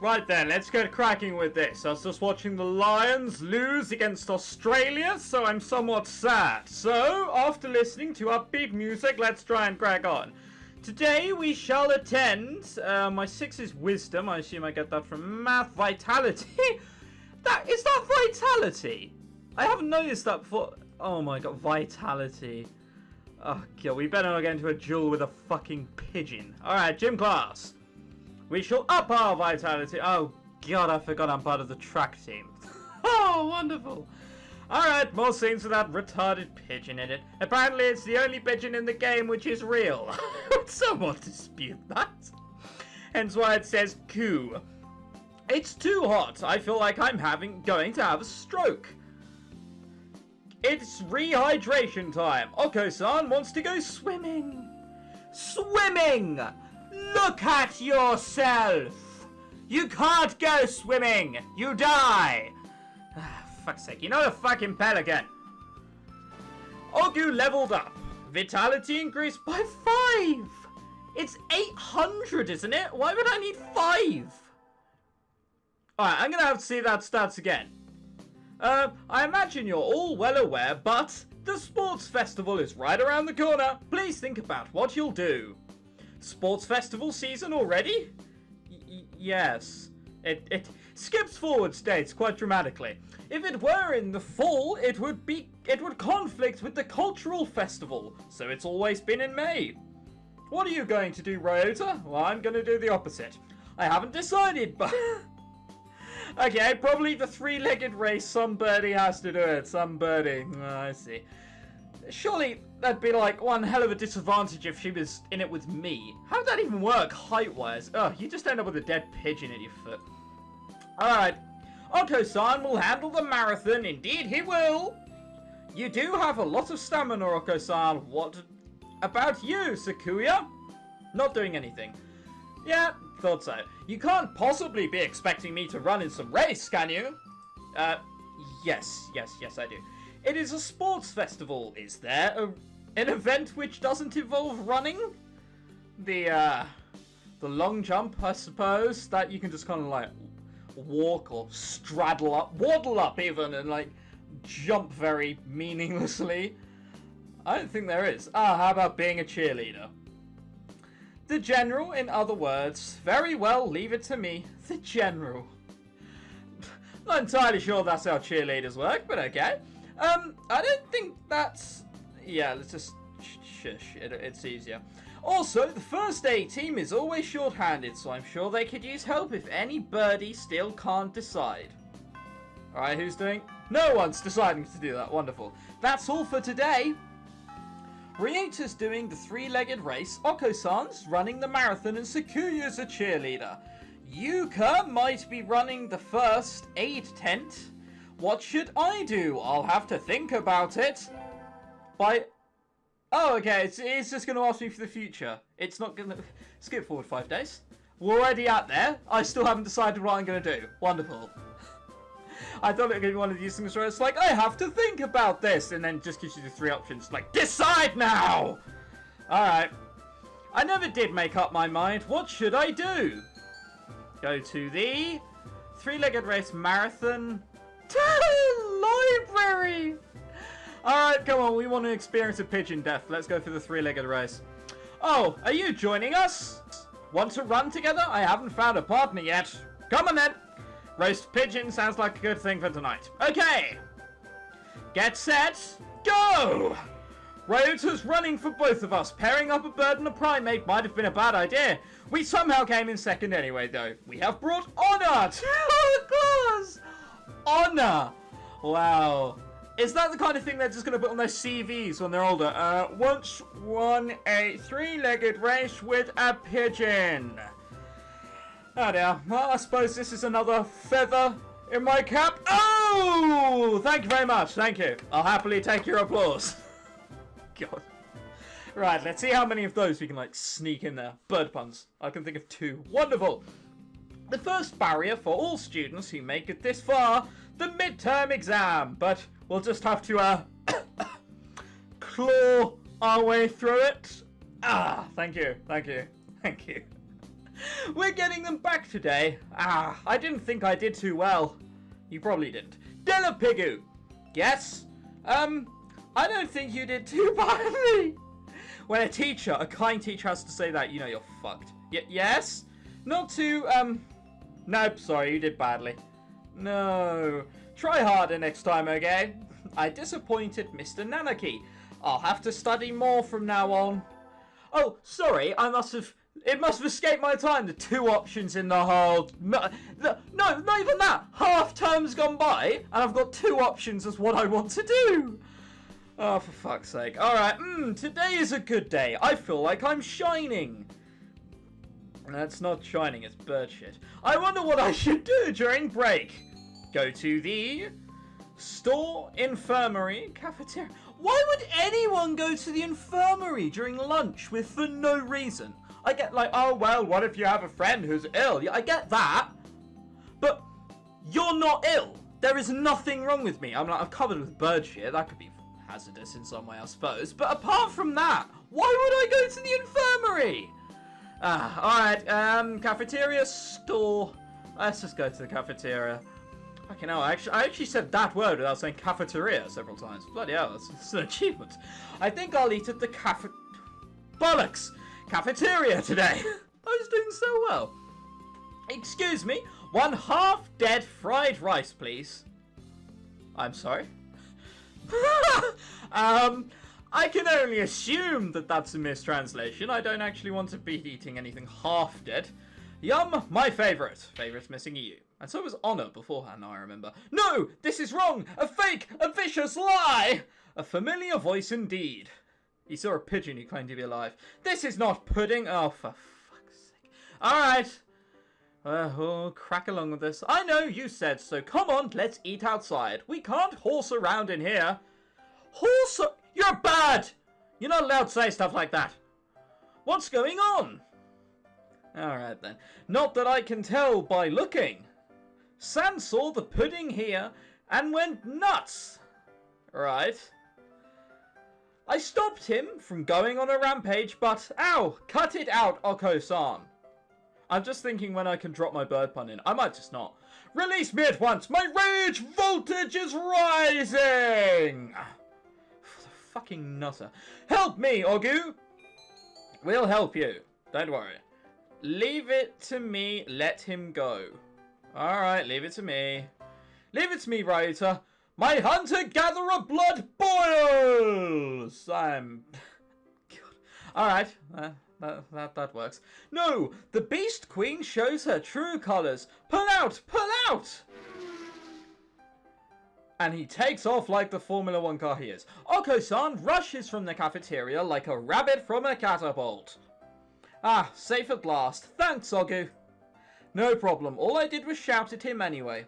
Right then, let's get cracking with this. I was just watching the Lions lose against Australia, so I'm somewhat sad. So, after listening to upbeat music, let's try and crack on. Today we shall attend, my 6 is Wisdom, I assume I get that from Math. Vitality? Is that Vitality? I haven't noticed that before. Oh my god, Vitality. Oh god, we better not get into a duel with a fucking pigeon. Alright, gym class. We shall up our vitality. Oh god, I forgot I'm part of the track team. Oh, wonderful. Alright, more scenes with that retarded pigeon in it. Apparently it's the only pigeon in the game which is real. I would somewhat dispute that. Hence why it says coo. It's too hot. I feel like I'm going to have a stroke. It's rehydration time. Oko-san wants to go swimming. Swimming! Look at yourself! You can't go swimming! You die! Fuck's sake, you're not a fucking pelican! Ogu leveled up. Vitality increased by 5! It's 800, isn't it? Why would I need 5? Alright, I'm gonna have to see that stats again. I imagine you're all well aware, but the sports festival is right around the corner. Please think about what you'll do. Sports festival season already? Yes. It skips forward dates quite dramatically. If it were in the fall, it would conflict with the cultural festival, so it's always been in May. What are you going to do, Ryota? Well, I'm going to do the opposite. I haven't decided, but... Okay, probably the 3-legged race. Some birdie has to do it. Some birdie. Oh, I see. Surely that'd be like one hell of a disadvantage if she was in it with me. How'd that even work height-wise? Oh, you just end up with a dead pigeon at your foot. Alright. Oko-san will handle the marathon. Indeed he will. You do have a lot of stamina, Oko-san. What about you, Sakuya? Not doing anything. Yeah, thought so. You can't possibly be expecting me to run in some race, can you? Yes, I do. It is a sports festival. Is there an event which doesn't involve running? The long jump, I suppose, that you can just kind of like walk or straddle up, waddle up even, and like jump very meaninglessly. I don't think there is. How about being a cheerleader? The general, in other words. Very well, leave it to me. The general. Not entirely sure that's how cheerleaders work, but okay. I don't think that's... Yeah, let's just... Shush, it's easier. Also, the first aid team is always short-handed, so I'm sure they could use help if any birdie still can't decide. Alright, who's doing... No one's deciding to do that. Wonderful. That's all for today. Ryuta's doing the 3-legged race, Oko-san's running the marathon, and Sakuya's a cheerleader. Yuka might be running the first aid tent. What should I do? I'll have to think about it. Oh, okay, it's just going to ask me for the future. It's not going to... Skip forward 5 days. We're already out there. I still haven't decided what I'm going to do. Wonderful. I thought it was going to be one of these things where it's like, I have to think about this, and then it just gives you the 3 options. Like, decide now! Alright. I never did make up my mind. What should I do? Go to the 3-legged race marathon library! Alright, come on, we want to experience a pigeon death. Let's go for the 3-legged race. Oh, are you joining us? Want to run together? I haven't found a partner yet. Come on then! Roast pigeon sounds like a good thing for tonight. Okay! Get set, go! Ryota's running for both of us. Pairing up a bird and a primate might have been a bad idea. We somehow came in second anyway, though. We have brought honor to our class! Honor! Wow. Is that the kind of thing they're just going to put on their CVs when they're older? Once won a 3-legged race with a pigeon. Oh dear. Well, I suppose this is another feather in my cap. Oh! Thank you very much. Thank you. I'll happily take your applause. God. Right, let's see how many of those we can, like, sneak in there. Bird puns. I can think of 2. Wonderful. The first barrier for all students who make it this far, the midterm exam. But we'll just have to, claw our way through it. Thank you. Thank you. Thank you. We're getting them back today. I didn't think I did too well. You probably didn't. Delapigu! Yes? I don't think you did too badly. When a kind teacher has to say that, you know you're fucked. Yes? Not too, Nope, sorry, you did badly. No. Try harder next time, okay? I disappointed Mr. Nanaki. I'll have to study more from now on. Oh, sorry, it must have escaped my time. The 2 options in the whole... No, not even that. Half term's gone by, and I've got 2 options as what I want to do. Oh, for fuck's sake. Alright, today is a good day. I feel like I'm shining. That's not shining, it's bird shit. I wonder what I should do during break. Go to the store, infirmary, cafeteria. Why would anyone go to the infirmary during lunch for no reason? I get like, oh well, what if you have a friend who's ill? Yeah, I get that. But you're not ill. There is nothing wrong with me. I'm covered with bird shit. That could be hazardous in some way, I suppose. But apart from that, why would I go to the infirmary? Alright, cafeteria, store. Let's just go to the cafeteria. Fucking hell, I actually said that word without saying cafeteria several times. Bloody hell, that's an achievement. I think I'll eat at the bollocks! Cafeteria today! I was doing so well. Excuse me, 1 half-dead fried rice, please. I'm sorry? I can only assume that that's a mistranslation. I don't actually want to be eating anything half-dead. Yum, my favourite. Favourite's missing EU. And so was Honor beforehand, I remember. No! This is wrong! A fake! A vicious lie! A familiar voice indeed. He saw a pigeon who claimed to be alive. This is not pudding! Oh, for fuck's sake. Alright. We'll crack along with this. I know you said so. Come on, let's eat outside. We can't horse around in here. You're bad! You're not allowed to say stuff like that. What's going on? Alright then. Not that I can tell by looking. San saw the pudding here and went nuts. Right. I stopped him from going on a rampage, but ow! Cut it out, Oko-san. I'm just thinking when I can drop my bird pun in. I might just not. Release me at once! My rage voltage is rising! Fucking nutter. Help me, Ogu! We'll help you. Don't worry. Leave it to me. Let him go. Alright, leave it to me. Leave it to me, Ryota. My hunter-gatherer blood boils! I'm... God. Alright, that works. No! The Beast Queen shows her true colours. Pull out! Pull out! And he takes off like the Formula 1 car he is. Oko-san rushes from the cafeteria like a rabbit from a catapult. Ah, safe at last. Thanks, Ogu. No problem. All I did was shout at him anyway.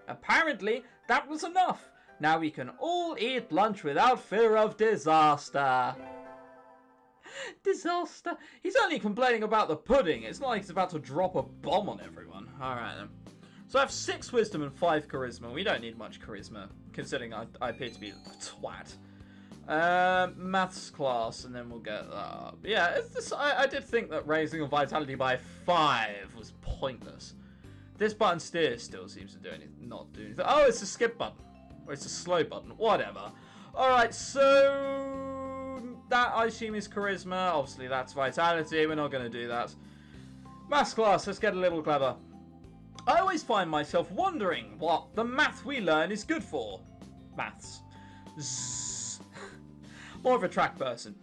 Apparently, that was enough. Now we can all eat lunch without fear of disaster. Disaster? He's only complaining about the pudding. It's not like he's about to drop a bomb on everyone. Alright then. So I have 6 wisdom and 5 charisma. We don't need much charisma, considering I appear to be a twat. Maths class, and then we'll get that up. Yeah, I did think that raising a vitality by 5 was pointless. This button still seems to not do anything. Oh, it's a skip button. Or it's a slow button. Whatever. Alright, so... that, I assume, is charisma. Obviously, that's vitality. We're not going to do that. Maths class, let's get a little clever. I always find myself wondering what the math we learn is good for. Maths. Zzz. More of a track person.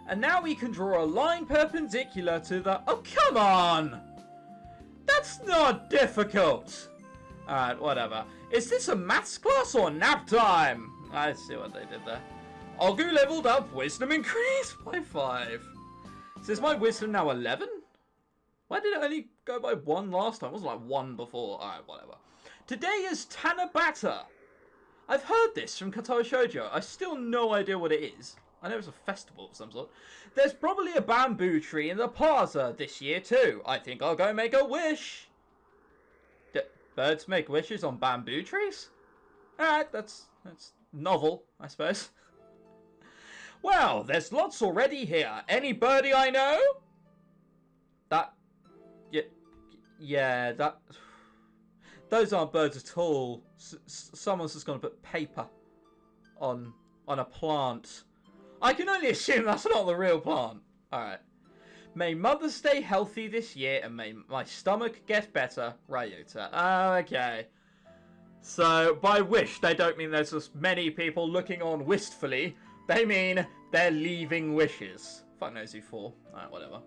And now we can draw a line perpendicular to the... Oh, come on! That's not difficult! Alright, whatever. Is this a maths class or nap time? I see what they did there. Ogu leveled up. Wisdom increased by 5. So is my wisdom now 11? Why did it only go by 1 last time? It wasn't like 1 before. Alright, whatever. Today is Tanabata. I've heard this from Kato Shoujo. I still no idea what it is. I know it's a festival of some sort. There's probably a bamboo tree in the plaza this year too. I think I'll go make a wish. Birds make wishes on bamboo trees? Alright, that's novel, I suppose. Well, there's lots already here. Any birdie I know? Yeah, those aren't birds at all. Someone's just gonna put paper on a plant. I can only assume that's not the real plant. Alright. May mother stay healthy this year and may my stomach get better, Ryota. Okay. So, by wish, they don't mean there's just many people looking on wistfully. They mean they're leaving wishes. Fuck knows who for. Alright, whatever.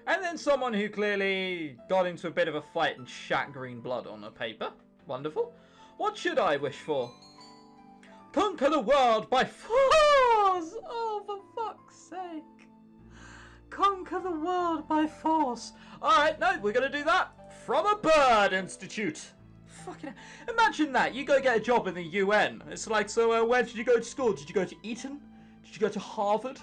And then someone who clearly got into a bit of a fight and shat green blood on a paper. Wonderful. What should I wish for? Conquer the world by force! Oh, for fuck's sake. Conquer the world by force. Alright, no, we're going to do that from a bird institute. Fucking imagine that. You go get a job in the UN. It's like, so where did you go to school? Did you go to Eton? Did you go to Harvard?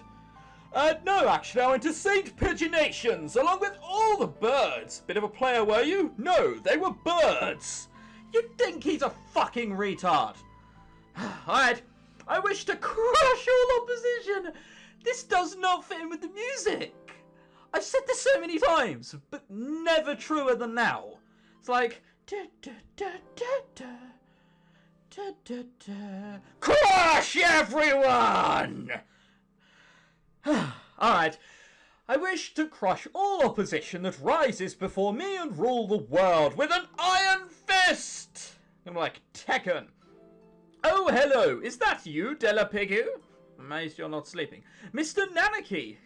No, actually, I went to St. Pigeonations, along with all the birds. Bit of a player, were you? No, they were birds. You'd think he's a fucking retard. Alright, I wish to crush all opposition. This does not fit in with the music. I've said this so many times, but never truer than now. It's like... Crush everyone! Alright, I wish to crush all opposition that rises before me and rule the world with an iron fist! I'm like Tekken. Oh, hello, is that you, Della Pigu? Amazed you're not sleeping. Mr. Nanaki!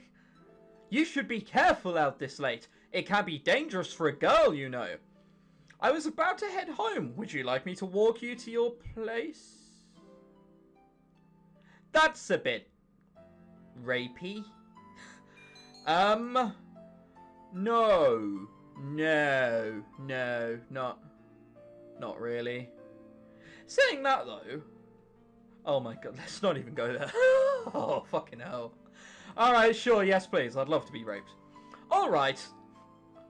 You should be careful out this late. It can be dangerous for a girl, you know. I was about to head home. Would you like me to walk you to your place? That's a bit... rapey. No. No, not really. Saying that, though... Oh my god, let's not even go there. Oh, fucking hell. Alright, sure, yes please, I'd love to be raped. Alright,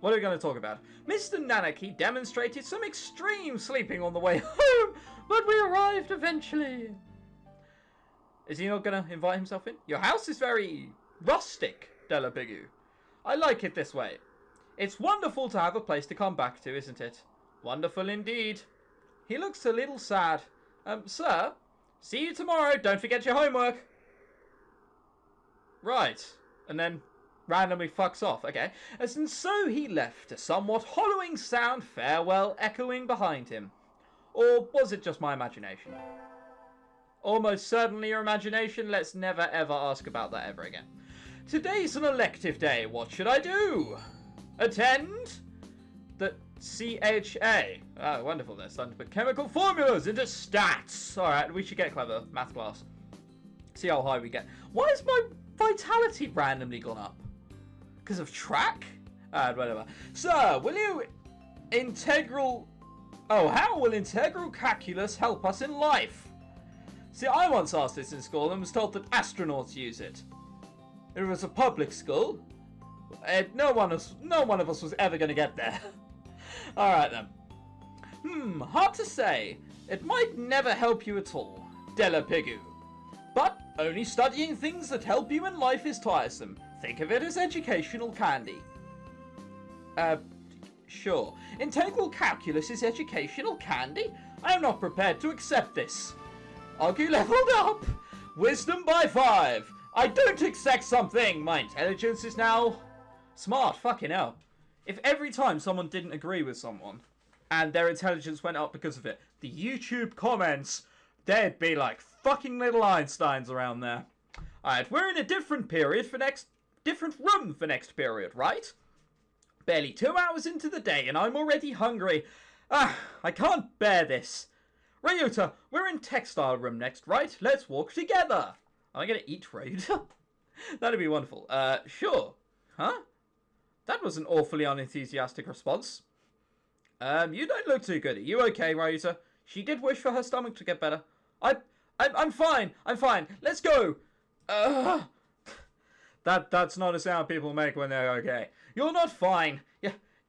what are we going to talk about? Mr. Nanaki demonstrated some extreme sleeping on the way home, but we arrived eventually. Is he not going to invite himself in? Your house is very rustic, Della Pigu. I like it this way. It's wonderful to have a place to come back to, isn't it? Wonderful indeed. He looks a little sad. Sir, see you tomorrow. Don't forget your homework. Right. And then randomly fucks off. Okay. And so he left, a somewhat hollowing sound farewell echoing behind him. Or was it just my imagination? Almost certainly your imagination. Let's never ever ask about that ever again. Today's an elective day. What should I do? Attend the CHA. Oh, wonderful. They're starting to put chemical formulas into stats. Alright, we should get clever. Math class. See how high we get. Why has my vitality randomly gone up? Because of track? Whatever. Sir, will you integral... Oh, how will integral calculus help us in life? See, I once asked this in school and was told that astronauts use it. It was a public school. No one of us was ever going to get there. Alright then. Hard to say. It might never help you at all, Della Pigu. But only studying things that help you in life is tiresome. Think of it as educational candy. Sure. Integral calculus is educational candy? I am not prepared to accept this. Argue leveled up. Wisdom by 5. I don't accept something. My intelligence is now smart. Fucking hell. If every time someone didn't agree with someone and their intelligence went up because of it, the YouTube comments, there'd be like fucking little Einsteins around there. Alright, we're in a different room for next period, right? Barely 2 hours into the day and I'm already hungry. I can't bear this. Ryota, we're in textile room next, right? Let's walk together. Am I going to eat Ryota? That'd be wonderful. Sure. Huh? That was an awfully unenthusiastic response. You don't look too good. Are you okay, Ryota? She did wish for her stomach to get better. I'm fine. I'm fine. Let's go. That's not a sound people make when they're okay. You're not fine.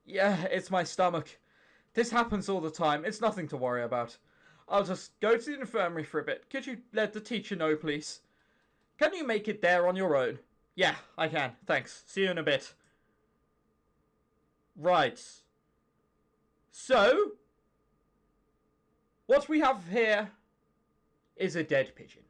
Yeah, it's my stomach. This happens all the time. It's nothing to worry about. I'll just go to the infirmary for a bit. Could you let the teacher know, please? Can you make it there on your own? Yeah, I can. Thanks. See you in a bit. Right. So, what we have here is a dead pigeon.